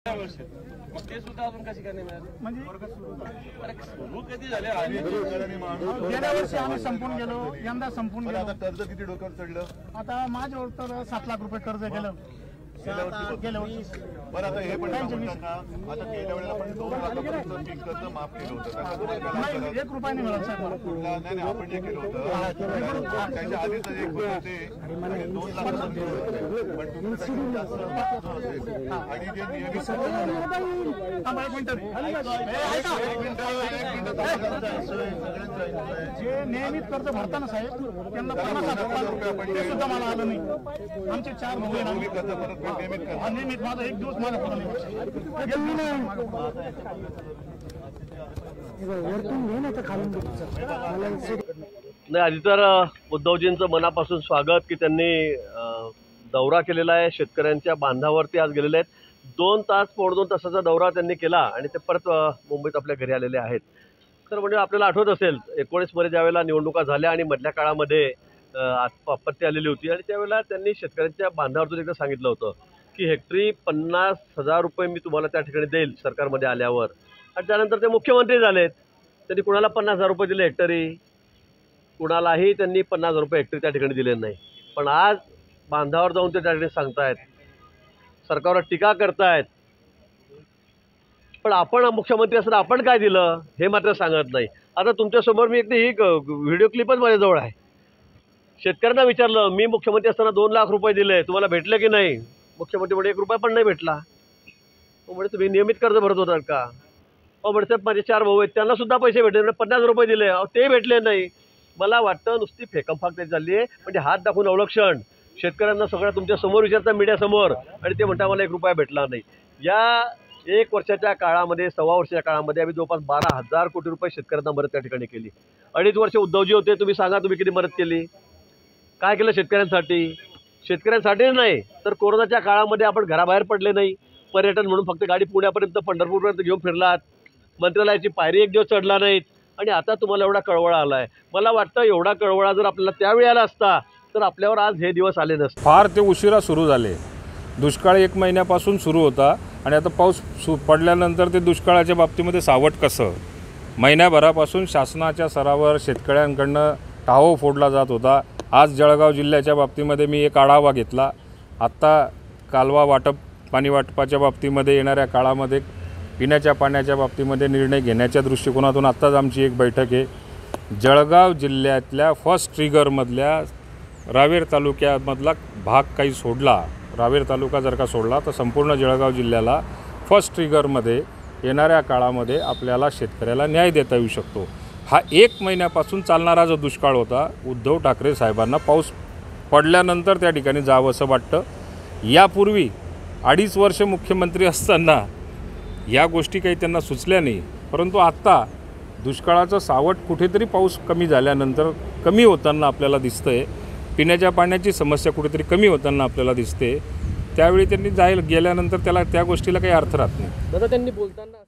मग ते सुद्धा अजून कशी काय नाही मिळाली? म्हणजे सुरू कधी झाले? गेल्या वर्षी आम्ही संपून गेलो, यंदा संपून गेलो. आता कर्ज किती डोक्यावर चढलं? आता माझ्यावर तर 7 लाख रुपये कर्ज गेलं गेल्या वर्षी. बरं आता हे पण सांगतात ना, आता गेल्या वेळेला आपण 2 लाखापर्यंत पीक कर्ज माफ केलं होतं. नाही, 1 रुपया नाही मिळाला साहेब मला. नाही नाही, आपण जे केलं होतं त्याच्या आधीच एक होतं ते 2 लाखापर्यंत पण तुमच्याकडे जास्त असेल आणि जे नियमित थांबा, एक मिनिट. जे नियमित कर्ज भरताना साहेब त्यांना 50,000 रुपये ते सुद्धा मला आलं नाही. आमचे 4 भाऊ आहे ना, कर्ज परत नियमित माझा 1 दिवस माझा पूर्ण नाही. आधी तर उद्धवजींचं मनापासून स्वागत की त्यांनी दौरा केलेला आहे. शेतकऱ्यांच्या बांधावरती आज गेलेले आहेत. 2 तास 2.5 तासाचा दौरा त्यांनी केला आणि ते परत मुंबईत आपल्या घरी आलेले आहेत. तर म्हणजे आपल्याला आठवत असेल 19 मध्ये ज्यावेळेला निवडणुका झाल्या आणि मधल्या काळामध्ये आपत्ती आलेली होती आणि त्यावेळेला त्यांनी शेतकऱ्यांच्या बांधावरतून एकदा सांगितलं होतं की हेक्टरी 50,000 रुपये मी तुम्हाला त्या ठिकाणी देईल सरकारमध्ये आल्यावर. आणि त्यानंतर ते मुख्यमंत्री झालेत. त्यांनी कुणाला 50,000 रुपये दिले हेक्टरी, कुणालाही त्यांनी 50,000 रुपये हेक्टरी त्या ठिकाणी दिले नाही. पण आज बांधावर जाऊन ते त्या ठिकाणी सांगतायत, सरकारवर टीका करतायत. पण आपण मुख्यमंत्री असताना आपण काय दिलं हे मात्र सांगत नाही. आता तुमच्यासमोर मी एक व्हिडिओ क्लिपच माझ्याजवळ आहे. शेतकऱ्यांना विचारलं, मी मुख्यमंत्री असताना 2 लाख रुपये दिले, तुम्हाला भेटले की नाही? मुख्यमंत्री म्हणजे 1 रुपया पण नाही भेटला. म्हणजे तुम्ही नियमित कर्ज भरत होतात का? म्हणजे माझे 4 भाऊ आहेत, त्यांना सुद्धा पैसे भेटले, 50 रुपये दिले, ते भेटले नाही. मला वाटतं नुसती फेकमफाक त्याची झाली आहे. म्हणजे हात दाखवून अवलक्षण शेतकऱ्यांना सगळ्या तुमच्या समोर विचारता मीडियासमोर आणि ते म्हणता मला 1 रुपया भेटला नाही. या 1 वर्षाच्या काळामध्ये, 1.25 वर्षाच्या काळामध्ये आम्ही जवळपास 12,000 कोटी रुपये शेतकऱ्यांना मदत त्या ठिकाणी केली. 2.5 वर्ष उद्धवजी होते. तुम्ही सांगा, तुम्ही किती मदत केली? काय केलं शेतकऱ्यांसाठी? शेतकऱ्यांसाठीच नाही तर कोरोनाच्या काळामध्ये आपण घराबाहेर पडले नाही. पर्यटन म्हणून फक्त गाडी पुण्यापर्यंत पंढरपूरपर्यंत घेऊन फिरलात. मंत्रालयाची पायरी 1 दिवस चढला नाहीत आणि आता तुम्हाला एवढा कळवळा आला आहे. मला वाटतं एवढा कळवळा जर आपल्याला त्यावेळी आला असता तर आपल्यावर आज हे दिवस आले नसते. फार ते उशिरा सुरू झाले. दुष्काळ 1 महिन्यापासून सुरू होता आणि आता पाऊस पडल्यानंतर ते दुष्काळाच्या बाबतीमध्ये सावट कसं? महिन्याभरापासून शासनाच्या स्तरावर शेतकऱ्यांकडनं टाहो फोडला जात होता. आज जळगाव जिल्ह्याच्या बाबतीमध्ये मी एक आढावा घेतला. आत्ता कालवा पाणी वाटपाच्या बाबतीमध्ये येणाऱ्या काळामध्ये पिण्याच्या पाण्याच्या बाबतीमध्ये निर्णय घेण्याच्या दृष्टिकोनातून आत्ताच आमची एक बैठक आहे. जळगाव जिल्ह्यातल्या फर्स्ट ट्रिगरमधल्या रावेर तालुक्यामधला भाग काही सोडला, रावेर तालुका जर का सोडला तर संपूर्ण जळगाव जिल्ह्याला फर्स्ट ट्रिगरमध्ये येणाऱ्या काळामध्ये आपल्याला शेतकऱ्याला न्याय देता येऊ शकतो. हा 1 महिन्यापासून चालणारा जो दुष्काळ होता, उद्धव ठाकरे साहेबांना पाऊस पडल्यानंतर त्या ठिकाणी जावं असं वाटतं. यापूर्वी 2.5 वर्ष मुख्यमंत्री असताना या गोष्टी काही त्यांना सुचल्या नाही. परंतु आत्ता दुष्काळाचं सावट कुठेतरी पाऊस कमी झाल्यानंतर कमी होताना आपल्याला दिसतं आहे. पिण्याच्या पाण्याची समस्या कुठेतरी कमी होताना आपल्याला दिसते. त्यावेळी त्यांनी गेल्यानंतर त्याला त्या गोष्टीला काही अर्थ राहत नाही. दादा त्यांनी बोलताना